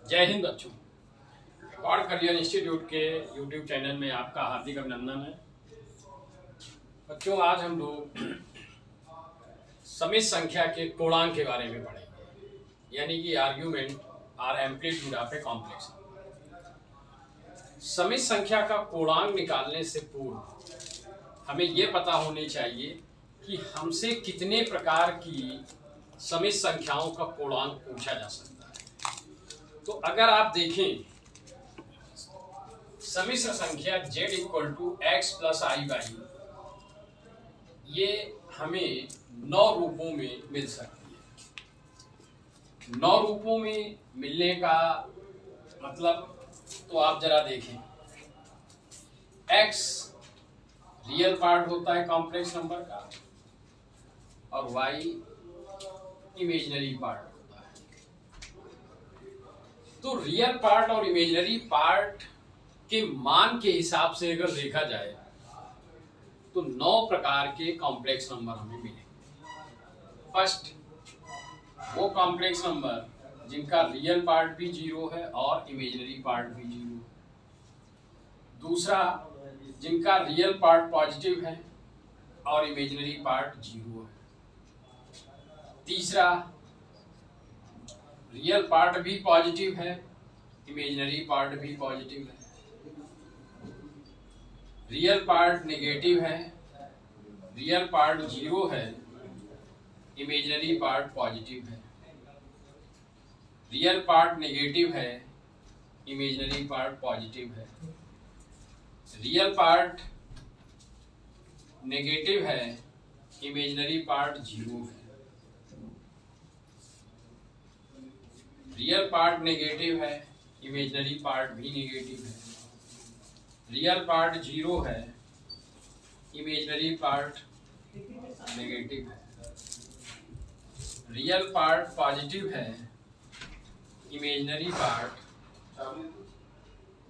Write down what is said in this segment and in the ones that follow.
जय हिंद बच्चों। गॉड कल्याण इंस्टीट्यूट के यूट्यूब चैनल में आपका हार्दिक अभिनंदन है। बच्चों, आज हम लोग समित संख्या के पूर्णांक के बारे में पढ़ेंगे, यानी कि आर्ग्यूमेंट और amplitude of a complex number. समित संख्या का पूर्णांक निकालने से पूर्व हमें यह पता होनी चाहिए कि हमसे कितने प्रकार की समित संख्याओं का पूर्णांक पूछा जा सकता है। तो अगर आप देखें समिश्र संख्या z = x + i/, ये हमें 9 रूपों में मिल सकती है। 9 रूपों में मिलने का मतलब तो आप जरा देखें, x रियल पार्ट होता है कॉम्प्लेक्स नंबर का और y इमेजिनरी पार्ट होता है। तो रियल पार्ट और इमेजिनरी पार्ट के मान के हिसाब से अगर देखा जाए तो 9 प्रकार के कॉम्प्लेक्स नंबर हमें मिलेंगे। फर्स्ट, वो कॉम्प्लेक्स नंबर जिनका रियल पार्ट भी 0 है और इमेजिनरी पार्ट भी 0 है। दूसरा, जिनका रियल पार्ट पॉजिटिव है और इमेजिनरी पार्ट 0 है। तीसरा, रियल पार्ट भी पॉजिटिव है, इमेजिनरी पार्ट भी पॉजिटिव है। रियल पार्ट नेगेटिव है, रियल पार्ट 0 है, इमेजिनरी पार्ट पॉजिटिव है। रियल पार्ट नेगेटिव है, इमेजिनरी पार्ट पॉजिटिव है। रियल पार्ट नेगेटिव है, इमेजिनरी पार्ट 0 है। रियल पार्ट नेगेटिव है, इमेजिनरी पार्ट भी नेगेटिव है। रियल पार्ट 0 है, इमेजिनरी पार्ट नेगेटिव है। रियल पार्ट पॉजिटिव है, इमेजिनरी पार्ट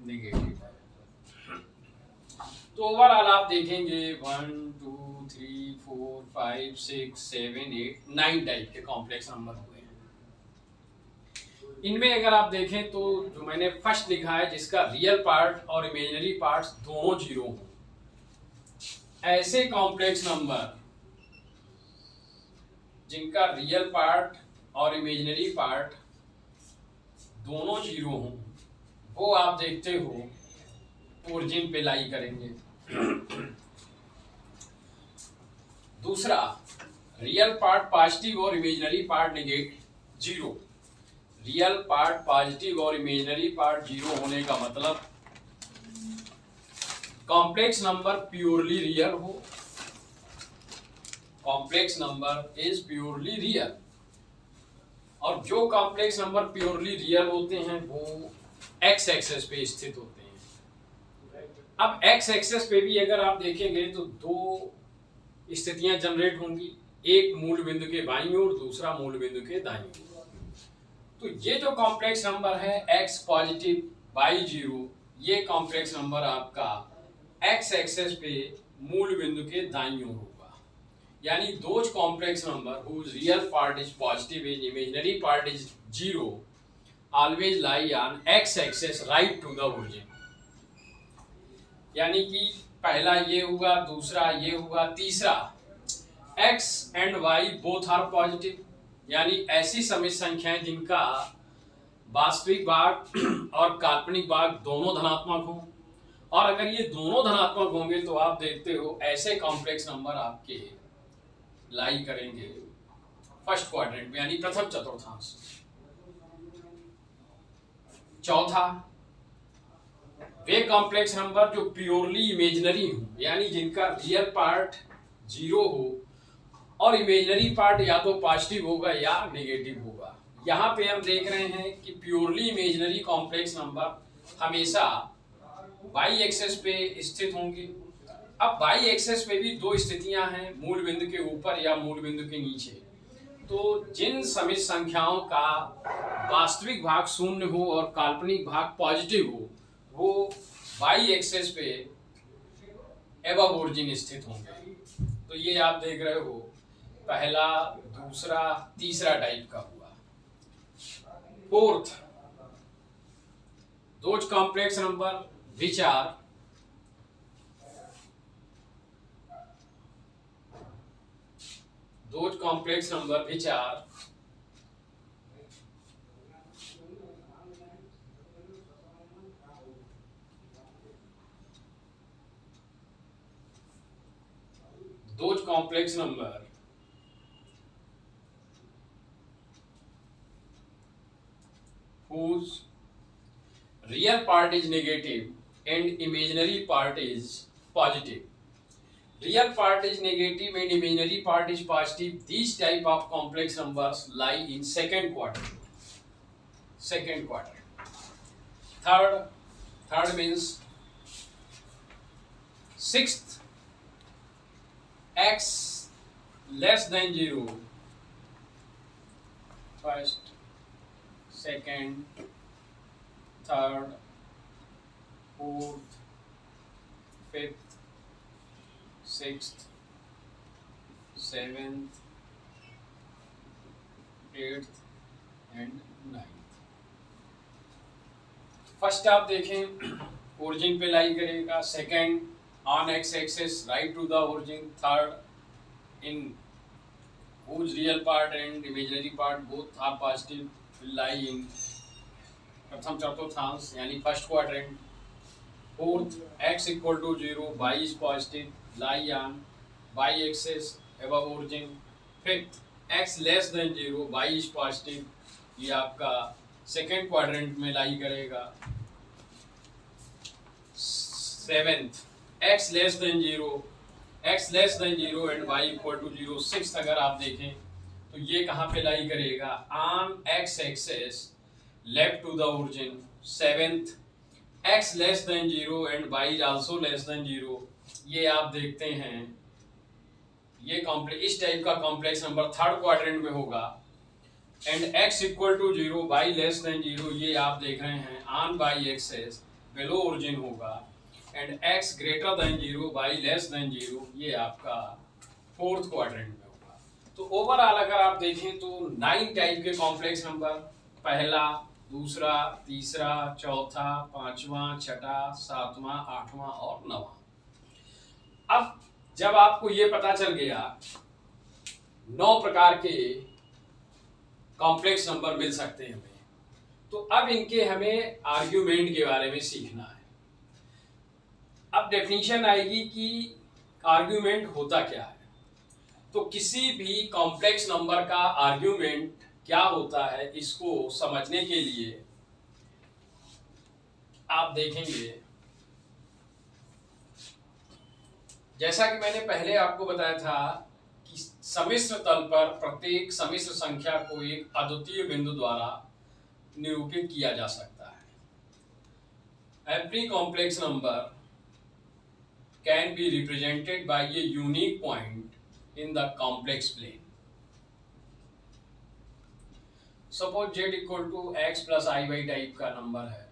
नेगेटिव है। तो ओवरऑल आप देखेंगे 1 2 3 4 5 6 7 8 9 टाइप के कॉम्प्लेक्स नंबर हुए हैं। इनमें अगर आप देखें तो जो मैंने फर्स्ट लिखा है, जिसका रियल पार्ट और इमेजिनरी पार्ट्स दोनों 0 हों, ऐसे कॉम्प्लेक्स नंबर जिनका रियल पार्ट और इमेजिनरी पार्ट दोनों 0 हों, वो आप देखते हो ओरिजिन पे लाई करेंगे। दूसरा, रियल पार्ट पॉजिटिव और imaginary part negative 0। Real part positive और इमेजिनरी पार्ट 0 होने का मतलब कॉम्प्लेक्स नंबर प्योरली रियल हो। Complex number is purely real, और जो कॉम्प्लेक्स नंबर प्योरली रियल होते हैं वो एक्स एक्सेस पे स्थित होते हैं। अब एक्स एक्सेस पे भी अगर आप देखेंगे तो 2 स्थितियां जनरेट होंगी, एक मूल बिंदु के बाईं ओर, दूसरा मूल बिंदु के दाईं ओर। तो ये जो कॉम्प्लेक्स नंबर है x पॉजिटिव y 0, ये कॉम्प्लेक्स नंबर आपका x एक्सेस पे मूल बिंदु के दाईं ओर होगा। यानी those complex number whose real part is positive and imaginary part is 0 always lie on x axis right to the origin। यानी कि पहला ये हुआ, दूसरा ये हुआ, तीसरा x and y both are positive, यानी ऐसी समित संख्याएं जिनका वास्तविक भाग और काल्पनिक भाग दोनों धनात्मक हों, और अगर ये दोनों धनात्मक होंगे तो आप देखते हो ऐसे कॉम्प्लेक्स नंबर आपके लाई करेंगे फर्स्ट क्वाड्रेंट में, यानी प्रथम चतुर्थांश। चौथा, वे कॉम्प्लेक्स नंबर जो प्योरली इमेजिनरी हो, यानी जिनका रियल पार्ट 0 हो और इमेजिनरी पार्ट या तो पॉजिटिव होगा या नेगेटिव होगा। यहाँ पे हम देख रहे हैं कि प्योरली इमेजिनरी कॉम्प्लेक्स नंबर हमेशा y एक्सेस पे स्थित होंगे। अब y एक्सेस पे भी 2 स्थितियां हैं, मूल बिंदु के ऊपर या मूल बिंदु के नीचे। तो जिन समित संख्याओं का वास्तविक भाग 0 हो और काल्पनिक भाग पॉजिटिव हो, वो y एक्सेस पे एबव ओरिजिन स्थित होंगे। तो ये आप देख रहे हो, पहला, दूसरा, तीसरा टाइप का हुआ। Fourth, those complex number which are those complex number which are those complex number whose real part is negative and imaginary part is positive. Real part is negative and imaginary part is positive. These type of complex numbers lie in second quadrant. Second quadrant. Third means sixth, x less than 0. First, second, third, fourth, fifth, sixth, seventh, eighth and ninth. First आप देखें origin पे lie करेगा, second on X axis right to the origin, third in whose real part and imaginary part both are positive will lie in प्रथम चतुर्थांश यानी first quadrant. Fourth x equal to 0, y is positive lie on y axis above origin। Fifth x less than 0, y is positive, ये आपका second quadrant में lie करेगा। Seventh x less than 0 and y equal to 0। Sixth अगर आप देखें तो ये कहाँ पे लाई करेगा, on x axes left to the origin. Seventh x less than 0 and y is also less than 0, ये आप देखते हैं ये इस टाइप का कॉम्प्लेक्स नंबर थर्ड क्वाड्रेंट में होगा। And x equal to 0, y less than 0, ये आप देख रहे हैं on y axis below origin होगा। And x greater than 0, y less than 0, ये आपका फोर्थ क्वाड्रेंट में होगा। तो ओवरऑल अगर आप देखें तो 9 टाइप के कॉम्प्लेक्स नंबर, पहला, दूसरा, तीसरा, चौथा, पांचवा, छठा, सातवां, आठवां और नवां। अब जब आपको ये पता चल गया 9 प्रकार के कॉम्प्लेक्स नंबर मिल सकते हैं हमें, तो अब इनके हमें आर्ग्यूमेंट के बारे में सीखना है। अब डेफिनेशन आएगी कि आर्ग्यूमेंट होता क्या है। तो किसी भी कॉम्प्लेक्स नंबर का आर्ग्यूमेंट क्या होता है, इसको समझने के लिए आप देखेंगे, जैसा कि मैंने पहले आपको बताया था कि सम्मिश्र तल पर प्रत्येक सम्मिश्र संख्या को एक अद्वितीय बिंदु द्वारा निरूपित किया जा सकता है। Every complex number can be represented by a unique point in the complex plane. Suppose z equal to X plus I Y type का नंबर है,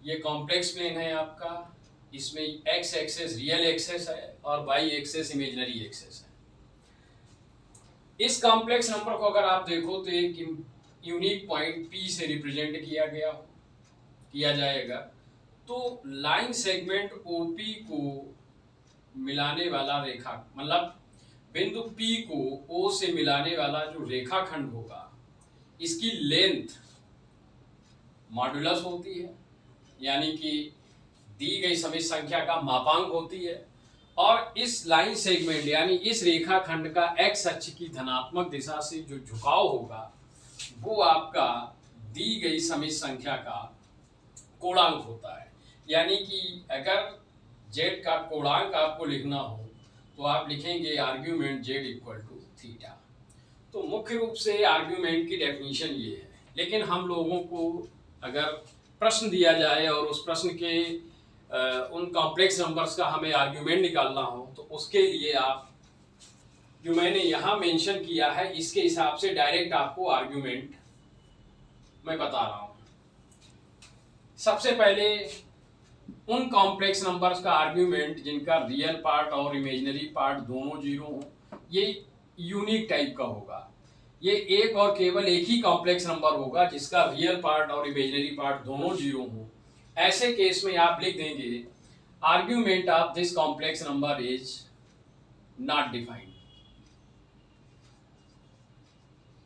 ये कॉम्प्लेक्स प्लेन है आपका, इसमें x एक्सेस रियल एक्सेस है और y एक्सेस इमेजिनरी एक्सेस है। इस कॉम्प्लेक्स नंबर को अगर आप देखो तो एक यूनिक पॉइंट P से रिप्रेजेंट किया जाएगा। तो लाइन सेगमेंट OP को मिलाने वाला रेखा, मतलब बिंदु P को O से मिलाने वाला जो रेखाखंड होगा, इसकी लेंथ मॉड्यूलस होती है, यानी कि दी गई सभी संख्या का मापांक होती है। और इस लाइन सेगमेंट यानी इस रेखाखंड का x अक्ष की धनात्मक दिशा से जो झुकाव होगा वो आपका दी गई समित संख्या का कोणांक होता है। यानी कि अगर z का कोणांक आपको लिखना हो तो आप लिखेंगे argument z equal to theta. तो मुख्य रूप से आर्ग्यूमेंट की डेफिनेशन ये है। लेकिन हम लोगों को अगर प्रश्न दिया जाए और उस प्रश्न के उन कॉम्प्लेक्स नंबर्स का हमें आर्ग्यूमेंट निकालना हो, तो उसके लिए आप जो मैंने यहाँ मेंशन किया है इसके हिसाब से डायरेक्ट आपको आर्ग्यूमेंट मैं बता रहा हूँ। सबसे पहले उन कॉम्प्लेक्स नंबर्स का आर्ग्यूमेंट जिनका रियल पार्ट और इमेजिनरी पार्ट दोनों जीरो हो, ये यूनिक टाइप का होगा। ये एक और केवल एक ही कॉम्प्लेक्स नंबर होगा जिसका रियल पार्ट और इमेजिनरी पार्ट दोनों जीरो हो। ऐसे केस में आप लिख देंगे argument of this complex number is not defined.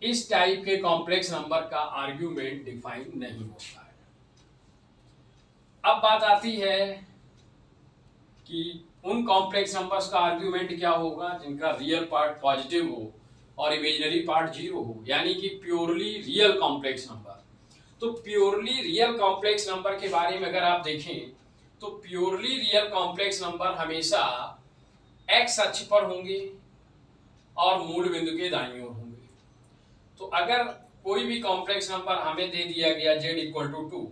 इस टाइप के कॉम्प्लेक्स नंबर का आर्ग्यूमेंट डिफाइन नहीं होता है। अब बात आती है कि उन कॉम्प्लेक्स नंबर्स का आर्ग्यूमेंट क्या होगा जिनका रियल पार्ट पॉजिटिव हो और इमेजिनरी पार्ट जीरो हो, यानी कि प्योरली रियल कॉम्प्लेक्स नंबर। तो प्योरली रियल कॉम्प्लेक्स नंबर के बारे में अगर आप देखें तो प्योरली रियल कॉम्प्लेक्स नंबर हमेशा एक्स अक्ष पर होंगे और मूल बिंदु के दाईं ओर होंगे। तो अगर कोई भी कॉम्प्लेक्स नंबर हमें दे दिया गया z इक्वल टू 2,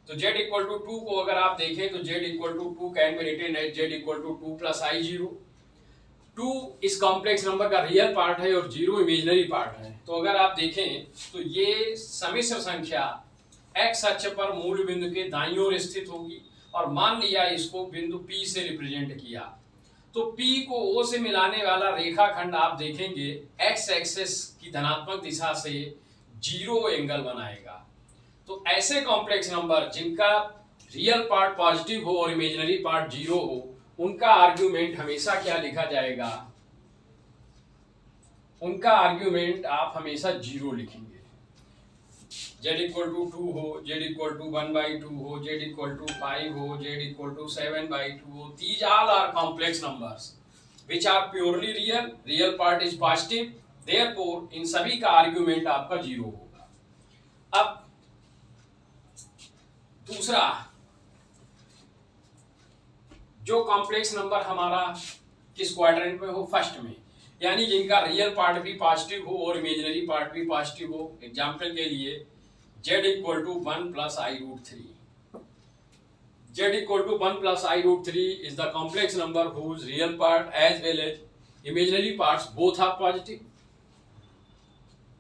तो z इक्वल टू 2 को अगर आप देखें तो z equal to 2 can be written as z equal to 2 plus I zero. 2 इस कॉम्प्लेक्स नंबर का रियल पार्ट है और 0 इमेजिनरी पार्ट है। तो अगर आप देखें तो ये समिश्र संख्या x अक्ष पर मूल बिंदु के दाईं ओर स्थित होगी और मान लिया इसको बिंदु P से रिप्रेजेंट किया, तो P को O से मिलाने वाला रेखाखंड आप देखेंगे x एक्सिस की धनात्मक दिशा से 0 एंगल बनाएगा। तो ऐसे कॉम्प्लेक्स नंबर जिनका रियल पार्ट पॉजिटिव हो और इमेजिनरी पार्ट 0 हो, उनका आर्ग्यूमेंट हमेशा क्या लिखा जाएगा? उनका आर्ग्यूमेंट आप हमेशा 0 लिखेंगे। z इक्वल टू 2 हो, z इक्वल टू 1/2 हो, z इक्वल टू 5 हो, z इक्वल टू 7/2 हो, these all are complex numbers which are purely real, real part is positive, therefore इन सभी का आर्ग्यूमेंट आपका 0 होगा। अब दूसरा, जो कॉम्प्लेक्स नंबर हमारा किस क्वाड्रेंट में हो? फर्स्ट में, यानी जिनका रियल पार्ट भी पॉजिटिव हो और इमेजिनरी पार्ट भी पॉजिटिव हो। एग्जाम्पल के लिए z equal to 1 plus i root 3। z equal to 1 plus i root 3 is the complex number whose real part as well as imaginary parts both are positive.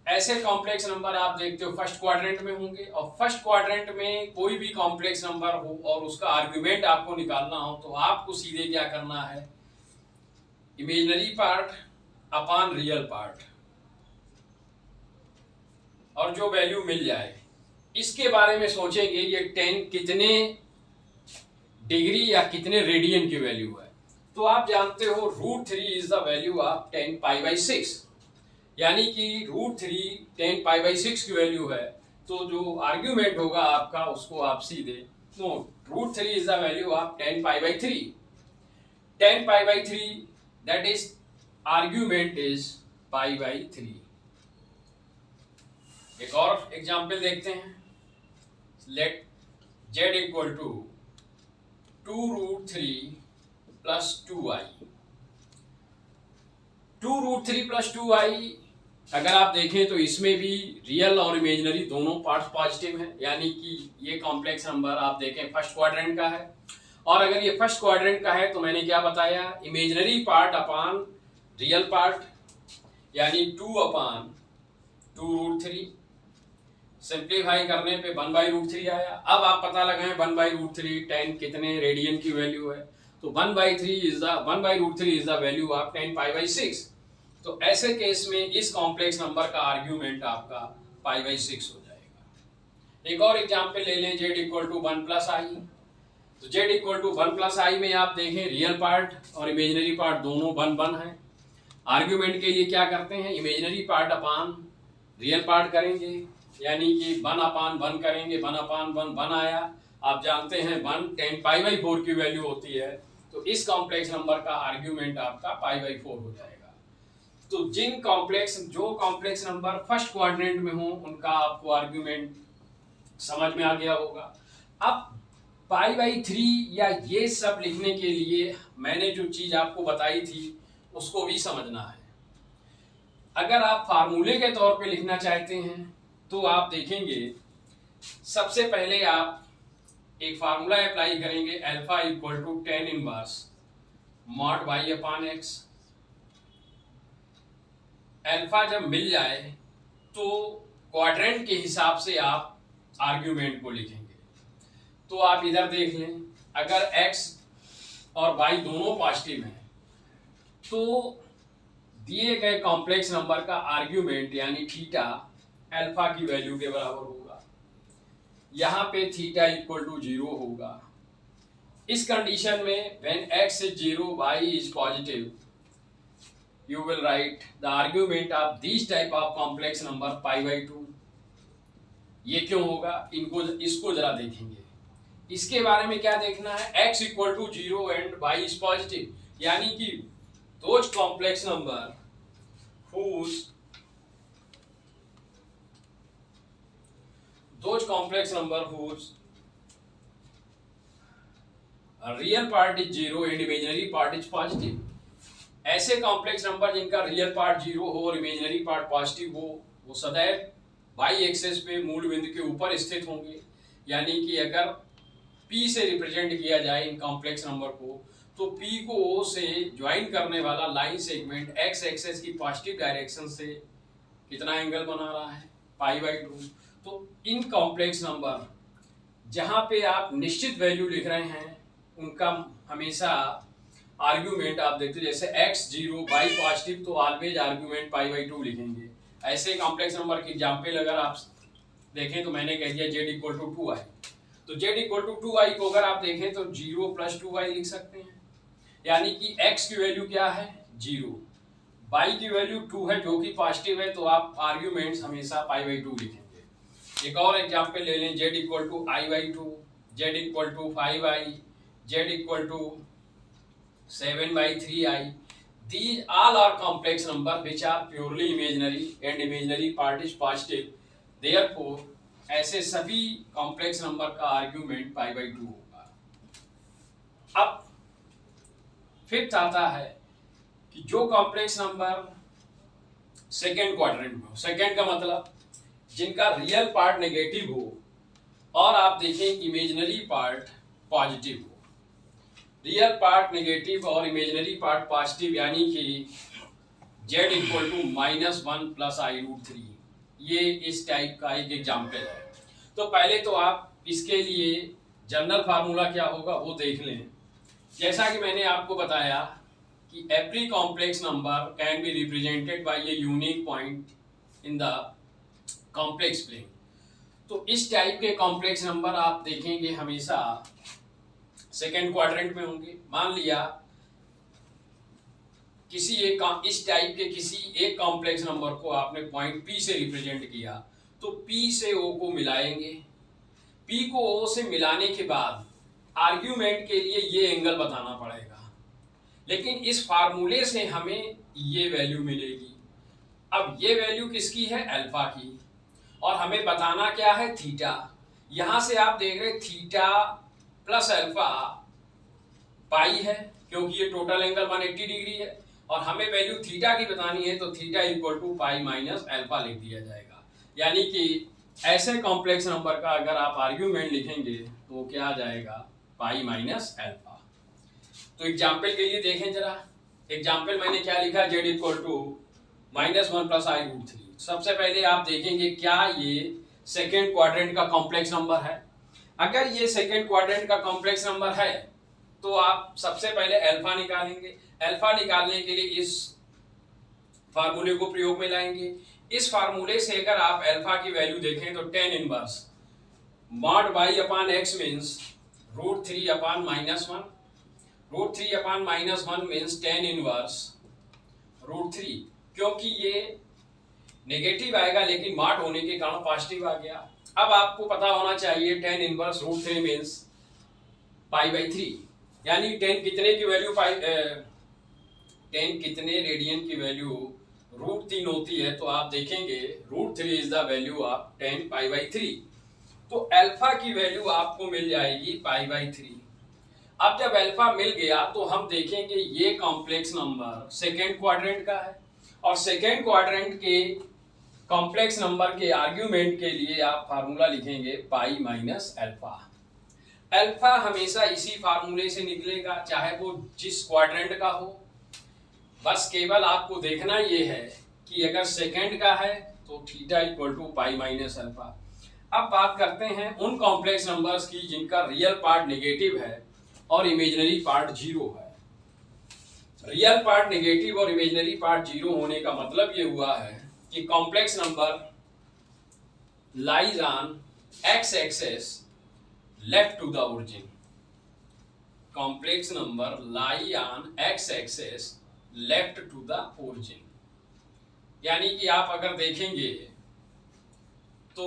ऐसे complex number आप देखते हो first quadrant में होंगे, और first quadrant में कोई भी कॉम्प्लेक्स नंबर हो और उसका आर्ग्यूमेंट आपको निकालना हो तो आपको सीधे क्या करना है? Imaginary part upon real part, और जो वैल्यू मिल जाए इसके बारे में सोचेंगे ये 10 कितने डिग्री या कितने रेडियन की वैल्यू है। तो आप जानते हो √3 इज द वैल्यू ऑफ 10 π/6, यानी कि √3 10 π/6 की वैल्यू है। तो जो आर्ग्यूमेंट होगा आपका उसको आप सीधे √3 is the value of 10 π/3। 10 π/3 that is argument is π/3। एक और एग्जाम्पल देखते हैं। Let z equal to 2√3 plus 2i। 2√3 plus 2i अगर आप देखें तो इसमें भी रियल और इमेजिनरी दोनों पार्ट्स पॉजिटिव हैं, यानी कि ये कॉम्प्लेक्स नंबर आप देखें फर्स्ट क्वाड्रेंट का है। और अगर ये फर्स्ट क्वाड्रेंट का है तो मैंने क्या बताया? Imaginary part upon real part, यानी 2/2√3। सिंप्लीफाई करने पे 1/√3 आया। अब आप पता लगाएं 1/√3 10 कितने रेडियन की वैल्यू है, तो 1/3 is the 1/√3 is the value of 10 π/6। तो ऐसे केस में इस कॉम्प्लेक्स नंबर का आर्ग्यूमेंट आपका π/6 हो जाएगा। एक और एग्जांपल ले लें, z इक्वल टू 1 प्लस आई। तो z इक्वल टू 1 प्लस आई में आप देखें रियल पार्ट और इमेजिनरी पार्ट दोनों 1 है। आर्ग्यूमेंट के लिए क्या करते हैं? Imaginary part upon real part करेंगे, यानी कि 1/1 करेंगे, 1/1 1 आया। आप जानते हैं 1 10 π/4 की वैल्यू होती है, तो इस कॉम्प्लेक्स नंबर का आर्ग्यूमेंट आपका π/4 हो जाएगा। तो जो कॉम्प्लेक्स नंबर फर्स्ट क्वाड्रेंट में हो उनका आपको आर्ग्यूमेंट समझ में आ गया होगा। अब π/3 या ये सब लिखने के लिए मैंने जो चीज आपको बताई थी उसको भी समझना है। अगर आप फार्मूले के तौर पे लिखना चाहते हैं तो आप देखेंगे सबसे पहले आप एक फार्मूला अप्लाई करेंगे, alpha equal to 10 inverse mod y/x। Alpha जब मिल जाए तो क्वाड्रेंट के हिसाब से आप आर्ग्यूमेंट को लिखेंगे। तो आप इधर देख लें, अगर x और y दोनों पॉजिटिव हैं तो दिए गए कॉम्प्लेक्स नंबर का आर्ग्यूमेंट यानी थीटा अल्फा की वैल्यू के बराबर होगा। यहाँ पे थीटा इक्वल टू 0 होगा। इस कंडीशन में when x is 0 y is positive you will write the argument of this type of complex number pi by 2। ये क्यों होगा इसको जरा देखेंगे। इसके बारे में क्या देखना है, x equal to 0 and y is positive, यानी कि those complex number whose real part is 0 and imaginary part is positive. ऐसे कॉम्प्लेक्स नंबर जिनका रियल पार्ट 0 हो और इमेजिनरी पार्ट पॉजिटिव हो, वो सदैव बाई एक्सेस पे मूल बिंदु के ऊपर स्थित होंगे। यानी कि अगर P से रिप्रेजेंट किया जाए इन कॉम्प्लेक्स नंबर को, तो P को O से ज्वाइन करने वाला लाइन सेगमेंट x एक्सेस की पॉजिटिव डायरेक्शन से कितना एंगल बना रहा है, पाई बाई 2। तो इन कॉम्प्लेक्स नंबर जहां पे आप निश्चित वैल्यू लिख रहे हैं उनका हमेशा आर्ग्यूमेंट आप देखते, जैसे x 0 y पॉजिटिव, तो ऑलवेज आर्ग्यूमेंट पाई बाई 2 लिखेंगे। ऐसे कॉम्प्लेक्स नंबर की एग्जाम्पल अगर आप देखें तो मैंने कह दिया z इक्वल टू 2y, तो z इक्वल टू 2y को अगर आप देखें तो 0 प्लस 2y लिख सकते हैं। यानी कि x की वैल्यू क्या है 0, y की वैल्यू 2 है जो कि पॉजिटिव है, तो आप आर्ग्यूमेंट्स हमेशा पाई बाई 2 लिखेंगे। एक और एग्जाम्पल ले लें, z equal to i by 2, z equal to 5i, z equal to 7 by 3i। These all are complex number which are purely imaginary and imaginary part is positive. Therefore, ऐसे सभी complex number का argument pi by 2 होगा। अब fifth आता है कि जो complex number second quadrant में हो, सेकेंड का मतलब जिनका रियल पार्ट नेगेटिव हो और आप देखें इमेजिनरी पार्ट पॉजिटिव हो। रियल पार्ट नेगेटिव और इमेजिनरी पार्ट पॉजिटिव, यानी कि z equal to -1 plus i√3, ये इस टाइप का एक एग्जाम्पल है। तो पहले तो आप इसके लिए जनरल फार्मूला क्या होगा वो देख लें। जैसा कि मैंने आपको बताया कि every complex number can be represented by a unique point in the complex plane. तो इस टाइप के कॉम्प्लेक्स नंबर आप देखेंगे हमेशा सेकेंड क्वाड्रेंट में होंगे। मान लिया किसी एक इस टाइप के किसी एक कॉम्प्लेक्स नंबर को आपने पॉइंट P से रिप्रेजेंट किया, तो P से O को मिलाएंगे। P को O से मिलाने के बाद आर्ग्यूमेंट के लिए ये एंगल बताना पड़ेगा, लेकिन इस फार्मूले से हमें ये वैल्यू मिलेगी। अब ये वैल्यू किसकी है, अल्फा की, और हमें बताना क्या है, थीटा। यहां से आप देख रहे थीटा प्लस अल्फा पाई है, क्योंकि ये टोटल एंगल 180 डिग्री है, और हमें वैल्यू थीटा की बतानी है, तो theta equal to pi minus alpha लिख दिया जाएगा। यानी कि ऐसे कॉम्प्लेक्स नंबर का अगर आप आर्ग्यूमेंट लिखेंगे तो क्या आ जाएगा, पाई माइनस अल्फा। तो एग्जाम्पल के लिए देखें जरा, एग्जाम्पल मैंने क्या लिखा, z equal to -1 plus i√3। सबसे पहले आप देखेंगे क्या ये सेकेंड क्वाड्रेंट का कॉम्प्लेक्स नंबर है। अगर ये सेकेंड क्वाड्रेंट का कॉम्प्लेक्स नंबर है तो आप सबसे पहले अल्फा निकालेंगे। अल्फा निकालने के लिए इस फार्मूले को प्रयोग में लाएंगे। इस फार्मूले से अगर आप अल्फा की वैल्यू देखें तो tan inverse mod y upon x means √3 upon -1, √3 upon -1 means tan inverse √3, क्योंकि ये नेगेटिव आएगा लेकिन मॉड होने के कारण पॉजिटिव आ गया। अब आपको पता होना चाहिए tan inverse √3 means pi by 3, यानी tan कितने की वैल्यू tan कितने रेडियन की वैल्यू √3 होती है, तो आप देखेंगे √3 is the value of tan pi by 3। तो अल्फा की वैल्यू आपको मिल जाएगी पाई बाई 3। अब जब अल्फा मिल गया तो हम देखेंगे ये कॉम्प्लेक्स नंबर सेकेंड क्वाड्रेंट का है, और सेकेंड क्वाड्रेंट के कॉम्प्लेक्स नंबर के आर्ग्यूमेंट के लिए आप फार्मूला लिखेंगे पाई माइनस अल्फा। अल्फा हमेशा इसी फार्मूले से निकलेगा, चाहे वो जिस क्वाड्रेंट का हो। बस केवल आपको देखना ये है कि अगर सेकेंड का है तो theta equal to pi minus alpha. अब बात करते हैं उन कॉम्प्लेक्स नंबर्स की जिनका रियल पार्ट नेगेटिव है और इमेजिनरी पार्ट 0 है। रियल पार्ट नेगेटिव और इमेजिनरी पार्ट जीरो होने का मतलब ये हुआ है कि complex number lies on x axis left to the origin. Complex number lie on x axis left to the origin, यानी कि आप अगर देखेंगे तो